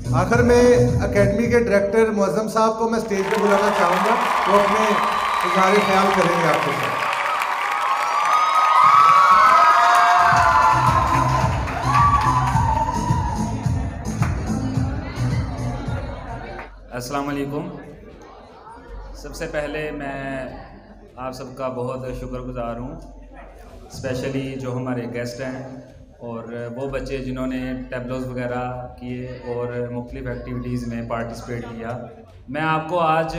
आखिर में एकेडमी के डायरेक्टर मुअज़्ज़म साहब को मैं स्टेज पे बुलाना चाहूँगा, वो अपने इज़हार ख्याल करेंगे आपके साथ। अस्सलाम वालेकुम। सबसे पहले मैं आप सबका बहुत शुक्रगुज़ार हूँ, स्पेशली जो हमारे गेस्ट हैं और वो बच्चे जिन्होंने टैबलोज़ वगैरह किए और मुख्तलिफ़ एक्टिविटीज़ में पार्टिसिपेट किया। मैं आपको आज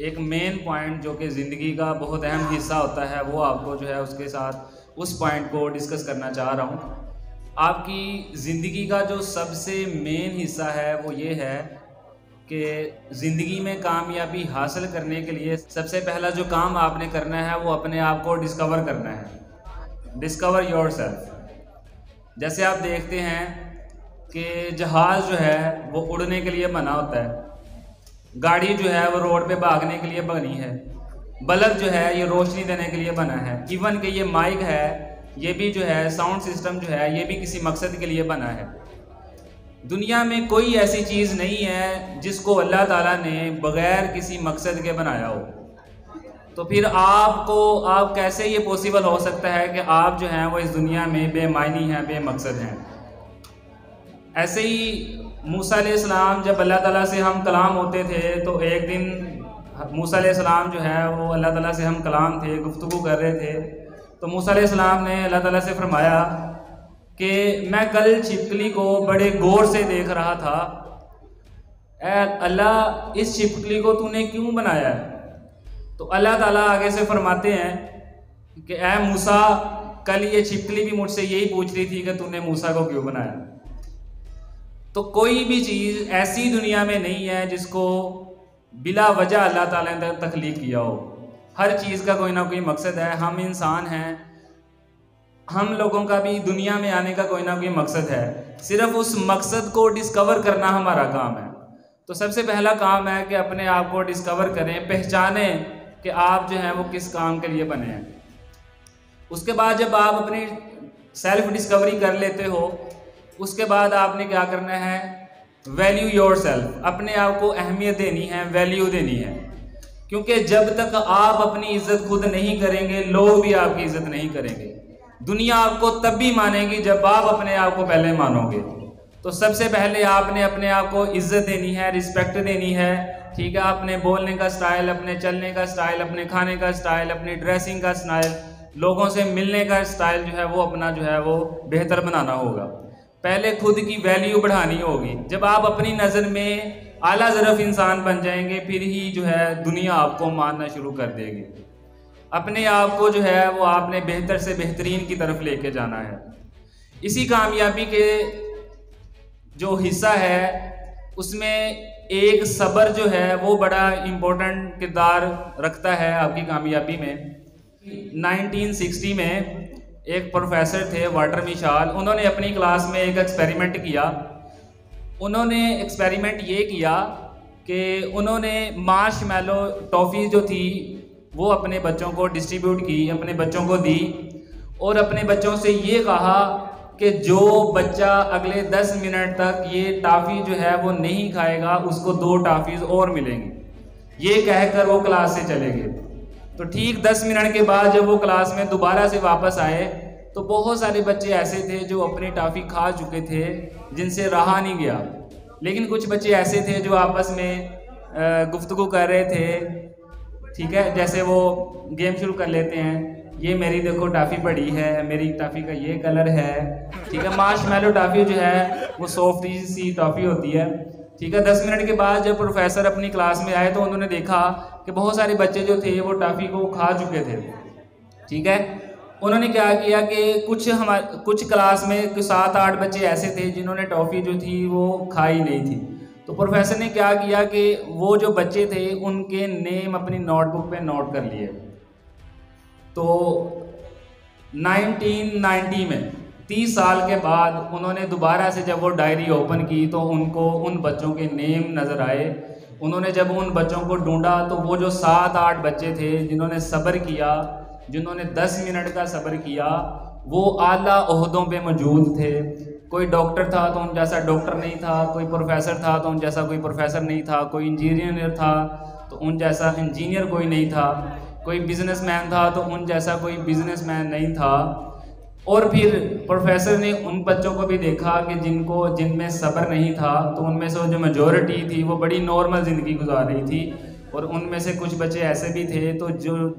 एक मेन पॉइंट जो कि ज़िंदगी का बहुत अहम हिस्सा होता है वो आपको जो है उसके साथ उस पॉइंट को डिस्कस करना चाह रहा हूँ। आपकी ज़िंदगी का जो सबसे मेन हिस्सा है वो ये है कि ज़िंदगी में कामयाबी हासिल करने के लिए सबसे पहला जो काम आपने करना है वो अपने आप को डिस्कवर करना है। Discover yourself. जैसे आप देखते हैं कि जहाज़ जो है वो उड़ने के लिए बना होता है, गाड़ी जो है वो रोड पे भागने के लिए बनी है, बल्ब जो है ये रोशनी देने के लिए बना है, इवन कि ये माइक है ये भी जो है साउंड सिस्टम जो है ये भी किसी मकसद के लिए बना है। दुनिया में कोई ऐसी चीज़ नहीं है जिसको अल्लाह ताला ने बग़ैर किसी मकसद के बनाया हो। तो फिर आप कैसे ये पॉसिबल हो सकता है कि आप जो हैं वो इस दुनिया में बेमायनी हैं, बेमकसद हैं। ऐसे ही मूसा अलैहिस्सलाम जब अल्लाह ताला से हम कलाम होते थे तो एक दिन मूसा अलैहिस्सलाम जो है वो अल्लाह ताला से हम कलाम थे, गुफ्तगू कर रहे थे। तो मूसा अलैहिस्सलाम ने अल्लाह ताला से फरमाया कि मैं कल छिपकली को बड़े गौर से देख रहा था, ऐ अल्लाह इस छिपकली को तूने क्यों बनाया है? तो अल्लाह ताला आगे से फरमाते हैं कि ऐ मूसा, कल ये छिपकली भी मुझसे यही पूछ रही थी कि तूने मूसा को क्यों बनाया। तो कोई भी चीज़ ऐसी दुनिया में नहीं है जिसको बिला वजह अल्लाह ताला ने तख्लीक किया हो। हर चीज़ का कोई ना कोई मकसद है। हम इंसान हैं, हम लोगों का भी दुनिया में आने का कोई ना कोई मकसद है, सिर्फ उस मकसद को डिस्कवर करना हमारा काम है। तो सबसे पहला काम है कि अपने आप को डिस्कवर करें, पहचानें कि आप जो हैं वो किस काम के लिए बने हैं। उसके बाद जब आप अपनी सेल्फ डिस्कवरी कर लेते हो, उसके बाद आपने क्या करना है, वैल्यू योरसेल्फ। अपने आप को अहमियत देनी है, वैल्यू देनी है, क्योंकि जब तक आप अपनी इज्जत खुद नहीं करेंगे लोग भी आपकी इज्जत नहीं करेंगे। दुनिया आपको तब भी मानेगी जब आप अपने आप को पहले मानोगे। तो सबसे पहले आपने अपने आप को इज्जत देनी है, रिस्पेक्ट देनी है, ठीक है। अपने बोलने का स्टाइल, अपने चलने का स्टाइल, अपने खाने का स्टाइल, अपनी ड्रेसिंग का स्टाइल, लोगों से मिलने का स्टाइल जो है वो अपना जो है वो बेहतर बनाना होगा। पहले खुद की वैल्यू बढ़ानी होगी। जब आप अपनी नज़र में आला ज़रफ़ इंसान बन जाएंगे फिर ही जो है दुनिया आपको मानना शुरू कर देगी। अपने आप को जो है वो आपने बेहतर से बेहतरीन की तरफ लेके जाना है। इसी कामयाबी के जो हिस्सा है उसमें एक सब्र जो है वो बड़ा इम्पोर्टेंट किरदार रखता है आपकी कामयाबी में। 1960 में एक प्रोफेसर थे वाटर मिशाल, उन्होंने अपनी क्लास में एक एक्सपेरिमेंट किया। उन्होंने एक्सपेरिमेंट ये किया कि उन्होंने मार्शमैलो टॉफ़ी जो थी वो अपने बच्चों को डिस्ट्रीब्यूट की, अपने बच्चों को दी और अपने बच्चों से ये कहा कि जो बच्चा अगले 10 मिनट तक ये टॉफ़ी जो है वो नहीं खाएगा उसको 2 टॉफ़ीज़ और मिलेंगी। ये कहकर वो क्लास से चले गए। तो ठीक 10 मिनट के बाद जब वो क्लास में दोबारा से वापस आए तो बहुत सारे बच्चे ऐसे थे जो अपनी टॉफ़ी खा चुके थे, जिनसे रहा नहीं गया। लेकिन कुछ बच्चे ऐसे थे जो आपस में गुफ्तगू कर रहे थे, ठीक है। जैसे वो गेम शुरू कर लेते हैं, ये मेरी देखो टॉफ़ी पड़ी है, मेरी टॉफ़ी का ये कलर है, ठीक है। मार्शमैलो टॉफ़ी जो है वो सॉफ्ट सी टॉफ़ी होती है, ठीक है। 10 मिनट के बाद जब प्रोफेसर अपनी क्लास में आए तो उन्होंने देखा कि बहुत सारे बच्चे जो थे वो टॉफ़ी को खा चुके थे, ठीक है। उन्होंने क्या किया कि कुछ क्लास में 7-8 बच्चे ऐसे थे जिन्होंने टॉफ़ी जो थी वो खाई नहीं थी। तो प्रोफेसर ने क्या किया कि वो जो बच्चे थे उनके नेम अपनी नोटबुक पे नोट कर लिए। तो 1990 में 30 साल के बाद उन्होंने दोबारा से जब वो डायरी ओपन की तो उनको उन बच्चों के नेम नज़र आए। उन्होंने जब उन बच्चों को ढूंढा तो वो जो 7-8 बच्चे थे जिन्होंने सब्र किया, जिन्होंने 10 मिनट का सब्र किया, वो आला ओहदों पे मौजूद थे। कोई डॉक्टर था तो उन जैसा डॉक्टर नहीं था, कोई प्रोफेसर था तो उन जैसा कोई प्रोफेसर नहीं था, कोई इंजीनियर था तो उन जैसा इंजीनियर कोई नहीं था, कोई बिजनेसमैन था तो उन जैसा कोई बिजनेसमैन नहीं था। और फिर प्रोफेसर ने उन बच्चों को भी देखा कि जिनमें सब्र नहीं था, तो उनमें से जो मेजॉरिटी थी वो बड़ी नॉर्मल ज़िंदगी गुजार रही थी, और उनमें से कुछ बच्चे ऐसे भी थे तो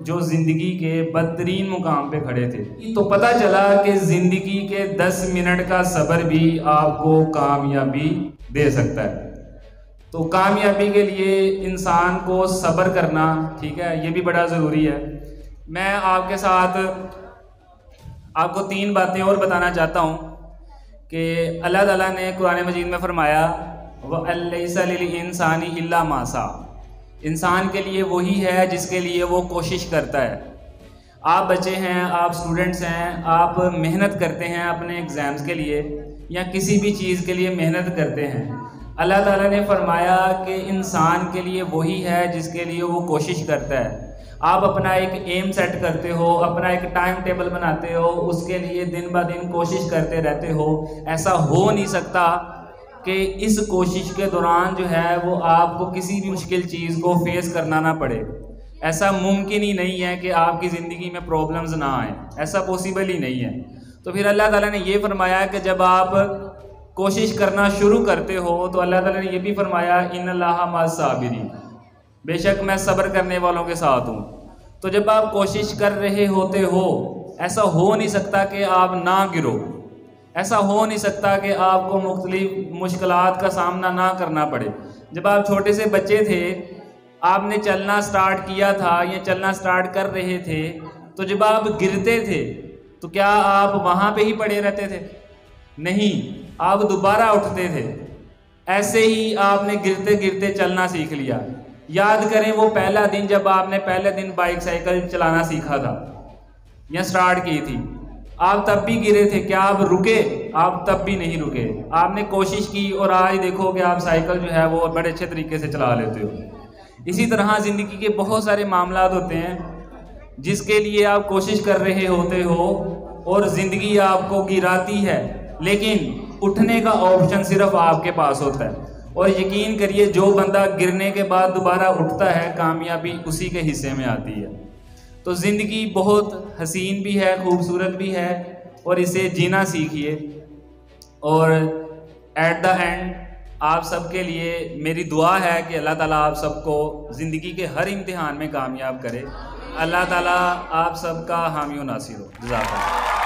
जो ज़िंदगी के बदतरीन मुकाम पे खड़े थे। तो पता चला कि ज़िंदगी के 10 मिनट का सब्र भी आपको कामयाबी दे सकता है। तो कामयाबी के लिए इंसान को सब्र करना, ठीक है, ये भी बड़ा ज़रूरी है। मैं आपके साथ आपको 3 बातें और बताना चाहता हूँ कि अल्लाह ताला ने कुरान मजीद में फरमाया वलैसा लिल इंसानी इल्ला मा सा, इंसान के लिए वही है जिसके लिए वो कोशिश करता है। आप बच्चे हैं, आप स्टूडेंट्स हैं, आप मेहनत करते हैं अपने एग्ज़ाम्स के लिए या किसी भी चीज़ के लिए मेहनत करते हैं। अल्लाह ताला ने फरमाया कि इंसान के लिए वही है जिसके लिए वो कोशिश करता है। आप अपना एक एम सेट करते हो, अपना एक टाइम टेबल बनाते हो, उसके लिए दिन ब दिन कोशिश करते रहते हो। ऐसा हो नहीं सकता कि इस कोशिश के दौरान जो है वो आपको किसी भी मुश्किल चीज़ को फेस करना ना पड़े। ऐसा मुमकिन ही नहीं है कि आपकी ज़िंदगी में प्रॉब्लम्स ना आए, ऐसा पॉसिबल ही नहीं है। तो फिर अल्लाह ताला ने ये फरमाया कि जब आप कोशिश करना शुरू करते हो तो अल्लाह ताला ने ये भी फरमाया इन्नल्लाहा मअस साबिरीन, बेशक मैं सब्र करने वालों के साथ हूँ। तो जब आप कोशिश कर रहे होते हो, ऐसा हो नहीं सकता कि आप ना गिरो, ऐसा हो नहीं सकता कि आपको मुख्तलिफ मुश्किलात का सामना ना करना पड़े। जब आप छोटे से बच्चे थे, आपने चलना स्टार्ट किया था या चलना स्टार्ट कर रहे थे, तो जब आप गिरते थे तो क्या आप वहाँ पे ही पड़े रहते थे? नहीं, आप दोबारा उठते थे। ऐसे ही आपने गिरते गिरते चलना सीख लिया। याद करें वो पहला दिन जब आपने पहले दिन बाइक साइकिल चलाना सीखा था या स्टार्ट की थी, आप तब भी गिरे थे, क्या आप रुके? आप तब भी नहीं रुके, आपने कोशिश की और आज देखो कि आप साइकिल जो है वो बड़े अच्छे तरीके से चला लेते हो। इसी तरह ज़िंदगी के बहुत सारे मामलात होते हैं जिसके लिए आप कोशिश कर रहे होते हो और ज़िंदगी आपको गिराती है, लेकिन उठने का ऑप्शन सिर्फ आपके पास होता है। और यकीन करिए, जो बंदा गिरने के बाद दोबारा उठता है, कामयाबी उसी के हिस्से में आती है। तो ज़िंदगी बहुत हसीन भी है, खूबसूरत भी है, और इसे जीना सीखिए। और एट द एंड आप सबके लिए मेरी दुआ है कि अल्लाह ताला आप सबको ज़िंदगी के हर इम्तिहान में कामयाब करे। अल्लाह ताला आप सबका हामी व नासिर हो। जज़ाकल्लाह।